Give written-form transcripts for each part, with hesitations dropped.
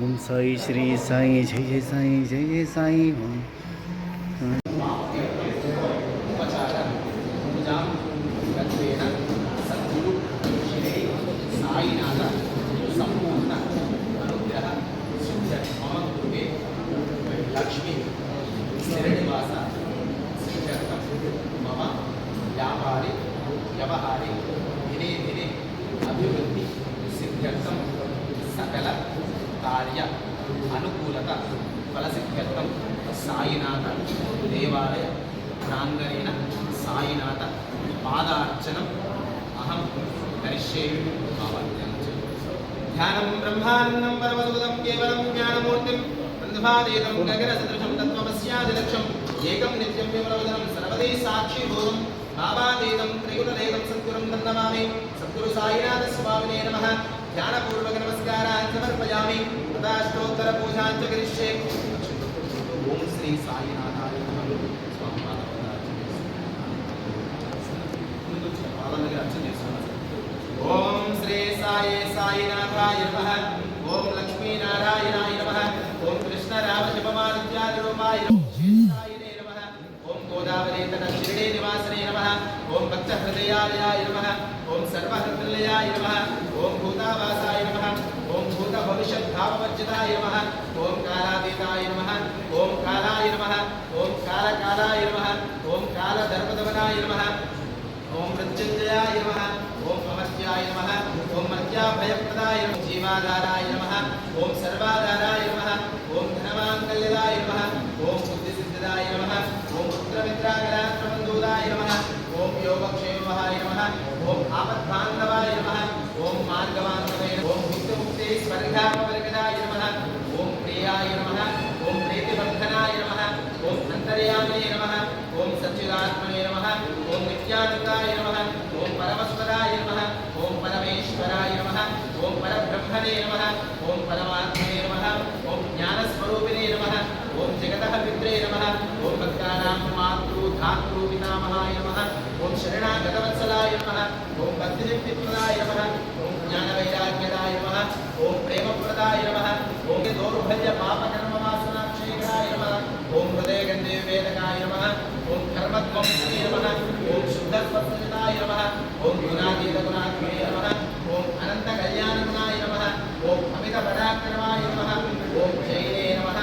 ओम साई श्री साई जय जय साई जय जय साई ओम लक्ष्मी स्थिरनिवास मम व्यापारे व्यवहारे दिने दिने अभिवृद्धि सिद्ध्यर्थं सकल कार्य अनुकूलता फलसिद्ध्यर्थं साईनाथ देवालय प्रांगणेन साईनाथ पादार्चनम् अहं करिष्ये। ध्यानं ब्रह्मानन्दं परमद्भुतं केवलं ज्ञानमूर्तिं बन्धुभादेदं गगनसदृशं तत्त्वमस्यादिलक्ष्यम् एकं नित्यं विमलवदनं सर्वदे साक्षीभूतं भावादेदं त्रिगुणदेदं सद्गुरुं नमामि। सद्गुरु साईनाथ स्वामिने नमः। ध्यानपूर्वक नमस्कारान् समर्पयामि तथा अष्टोत्तरपूजां च करिष्ये। ओम श्री साईनाथाय नमः। स्वामी ओम श्री साई साईनाथाय नमः। ओम लक्ष्मी नारायणाय नमः। ओम कृष्ण राम जपमादित्यादिरूपाय नमः। ओम गोदावरी तट शिरडे निवासने नमः। ओम भक्तहृदयालयाय नमः। ओम सर्वहृदयाय नमः। ओम भूतावासाय नमः। ओम भूत भविष्यत् भाववर्जिताय नमः। ओम कालातीताय नमः। ओम कालाय नमः। ओम कालकालाय नमः। ओम कालधर्मदमनाय नमः। ओम मृत्युंजयाय नमः। ओम अमर्त्याय नमः। ओम मर्त्याभयप्रदाय नमः। जीवाधाराय नमः। ओम सर्वाधाराय नमः। ओम धनमांगल्यदाय नमः। ओम बुद्धिसिद्धिदाय नमः। ओम पुत्रमित्रागणात्रबन्धुदाय नमः। ओम योगक्षेमाय नमः। ओम आपद्बान्धवाय नमः। ओम मार्गवान्धवाय नमः। ओम मुक्तिमुक्ते स्वर्गापवर्गदाय नमः। ओम प्रियाय नमः। ओम प्रीतिवर्धनाय नमः। ओम अन्तर्यामिने नमः। ओम सच्चिदात्मने नमः। ओम नित्यानन्दाय नमः। ओम परमस्वराय नमः। ओम परमेश्वराय नमः। ओम परब्रह्मणे नमः। ओम परमात्मने नमः। ओम ज्ञानस्वरूपिणे नमः। ओम जगतः पित्रे नमः। ओम भक्तानां मातृ धातृ पितामहाय नमः। ओम शरणागतवत्सलाय नमः। ओम भक्तिनित्यप्रदाय नमः। ओम ज्ञानवैराग्यदाय नमः। ओम प्रेमप्रदाय नमः। ओम दौर्बल्य पापकर्मवासनाक्षयकाय नमः। ओम हृदयगन्धे वेदकाय नमः। ओम कर्मध्वंसने नमः। ओम शुद्धस्वस्वजनाय नमः। ओम गुणातीतगुणात्मने नमः। ओम अनन्तकल्याणगुणाय नमः। ओम अमितपराक्रमाय नमः। ओम जैने नमः।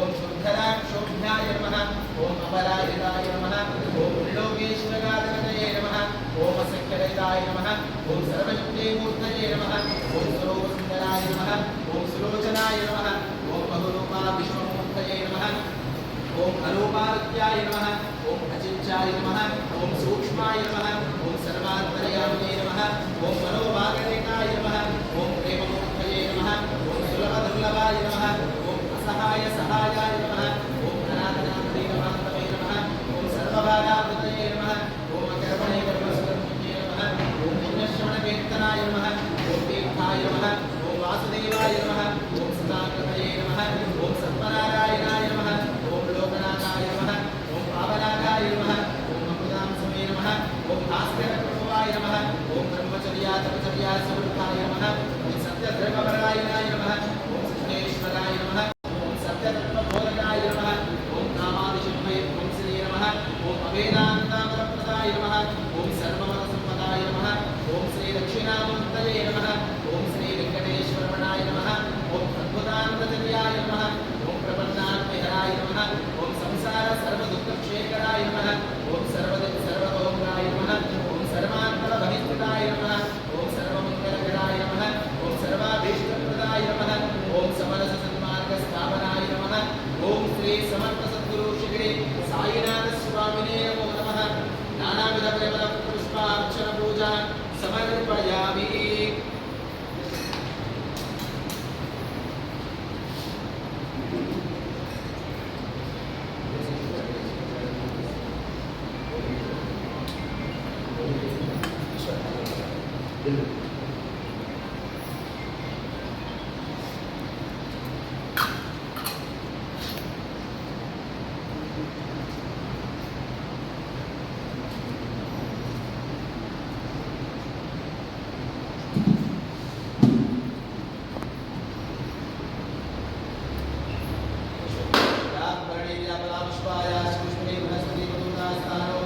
ओम शुद्धराक्षोभ्याय नमः। ओम अपराजिताय नमः। ओम त्रिलोकेश्वराधिपतये नमः। ओम असंख्यरहिताय नमः। ओम सर्वशक्ते मूर्तये नमः। ओम सर्वसुन्दराय नमः। ओम सुलोचनाय नमः। ओम बहुरूपाविश्वमूर्तये नमः। ओम अरूपादित्याय नमः। ओम अचिन्त्याय नमः। ओम सूक्ष्माय नमः। ओम सर्वान्तर्यामिने नमः। ओम मनोभागरेखाय नमः। ओम प्रेममूर्तये नमः। ओम सुलभदुर्लभाय नमः। ओम असहाय सहायाय नमः। ओम अनाथनाथने नमः नमः। ओम सर्वभागावृतये नमः। ओम अकर्मणे कर्मसुकर्मण्ये नमः। ओम पुण्यश्रवणकीर्तनाय नमः। ओम तीर्थाय नमः। ओम वासुदेवाय नमः। ओम सदाकृतये नमः। ओम सत्वनारायणाय नमः। ओम लोकनाथाय नमः। ओम पावनाथाय नमः। ओम अमृतांसमे नमः। ओम भास्करप्रभवाय नमः। ओम ब्रह्मचर्यातपचर्यासमर्थाय नमः। ओम सत्यधर्मपरायणाय नमः। ओम सिद्धेश्वराय नमः। ओम सत्यतत्त्वबोधकाय नमः। ओम नामादिशिवमये वंशिने नमः। ओम अवेदान्तामरप्रदाय नमः। ओम सर्वमतसम्पदाय नमः। ओम श्री दक्षिणामूर्तये नमः। ओम श्री वेङ्कटेश्वरमणाय नमः। ओम अद्भुतानन्दचर्याय नमः। ओम प्रपन्नात्महराय नमः। ओम संसार सर्वदुःखक्षेकराय नमः। ओम सर्वभोगाय नमः। ओम सर्वान्तरबहिष्कृताय नमः। ओम सर्वमङ्गलकराय नमः। ओम सर्वाभीष्टप्रदाय नमः। ओम समरससन्मार्गस्थापनाय नमः। ओम श्री समर्थ सद्गुरु शिरडी साईनाथ स्वामिने नमो नमः। नानाविधपरिमलपुष्पार्चनपूजा समर्पयामि। पुष्पाय श्रीकृष्णे बृहस्पति पदुनास्थानो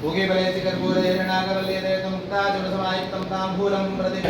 भोगे बलेति कर्पूरे नागवल्ये मुक्ता जुलसमायुक्तं ताम्बूलं प्रति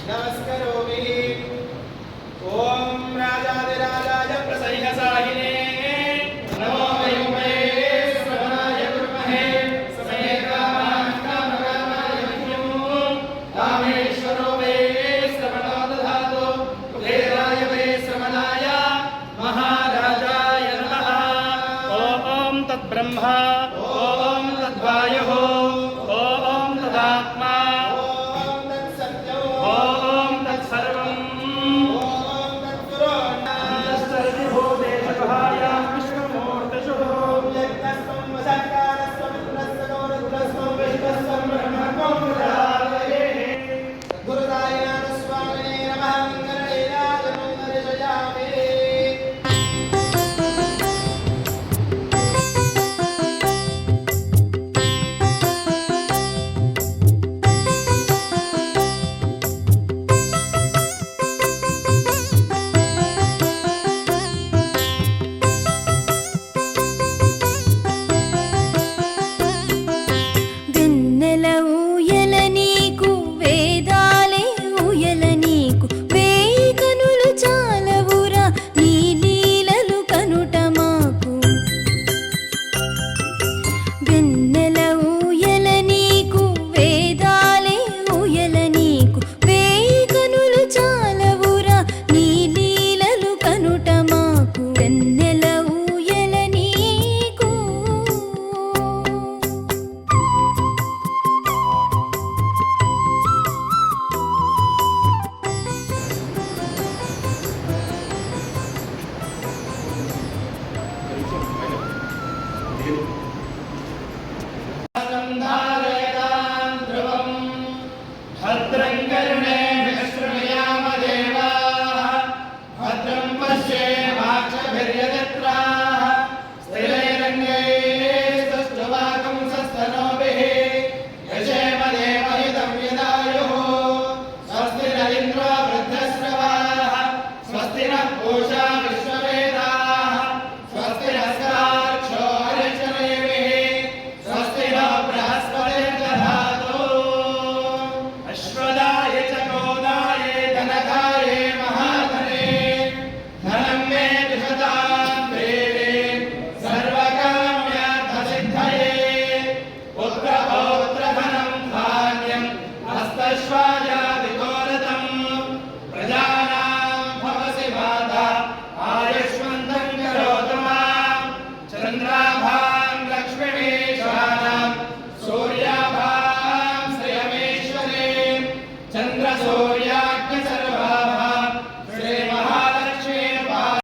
नमस्करोमि। ओम राजाधिराजाय प्रसह्यसाहिने नमो वयुमे श्रवणाय कुर्महे समये कामाय मह्यं कामेश्वरो मे श्रवणो दधातु कुबेराय मे श्रवणाय महाराजाय नमः। ओम तद्ब्रह्मा ओम तद्वायुः ओम तदात्मा you.